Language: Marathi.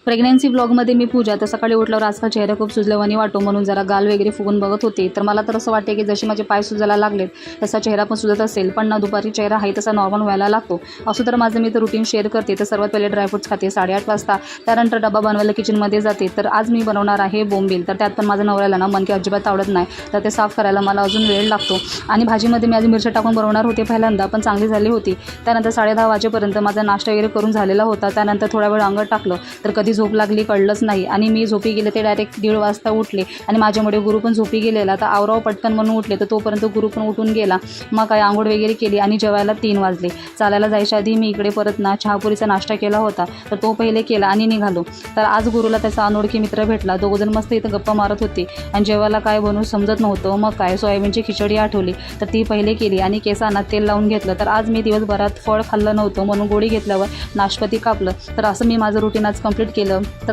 प्रेग्नन्सी ब्लॉगमध्ये मी पूजा. तर सकाळी उठल्यावर आजकाल चेहरा खूप सुजल्यावानी वाटतो, म्हणून जरा गाल वगैरे फुगून बघत होते. तर मला तर असं वाटते की जसे माझे पाय सुजायला लागलेत तसा चेहरा पण सुजत असेल, पण ना दुपारी चेहरा आहे तसा नॉर्मल व्हायला लागतो. असं तर माझं मी तर रुटीन शेअर करते. तर सर्वात पहिले ड्रायफ्रूट्स खाते 8:30 वाजता, त्यानंतर डबा बनवायला किचनमध्ये जाते. तर आज मी बनवणार आहे बोंबील. तर त्यात पण माझं नवऱ्याला ना मणके अजिबात आवडत नाही, तर ते साफ करायला मला अजून वेळ लागतो. आणि भाजीमध्ये मी आज मिरच्या टाकून बनवणार होते पहिल्यांदा, पण चांगली झाली होती. त्यानंतर 10:30 वाजेपर्यंत माझा नाश्ता वगैरे करून झालेला होता. त्यानंतर थोडा वेळ अंगण टाकलं, तर कधी झोप लागली कळलंच नाही. आणि मी झोपी गेले ते डायरेक्ट 1:30 वाजता उठले. आणि माझ्यामुळे गुरु पण झोपी गेलेला. तर आवराव पटकन म्हणून उठले, तर तोपर्यंत गुरु पण उठून गेला. मग काय आंघोळ वगैरे केली आणि जेवायला 3 वाजले. चालायला जायच्या आधी मी इकडे परत ना चहापुरीचा नाश्ता केला होता, तर तो पहिले केला आणि निघालो. तर आज गुरुला त्याचा अनोळखी मित्र भेटला. दोघंजण मस्त इथं गप्पा मारत होते आणि जेवायला काय बनवू समजत नव्हतं. मग काय सोयाबीनची खिचडी आठवली, तर ती पहिले केली आणि केसांना तेल लावून घेतलं. तर आज मी दिवसभरात फळ खाल्लं नव्हतं, म्हणून गोळी घेतल्यावर नाशपती कापलं. तर असं मी माझं रुटीन आज कंप्लीट केलं. तर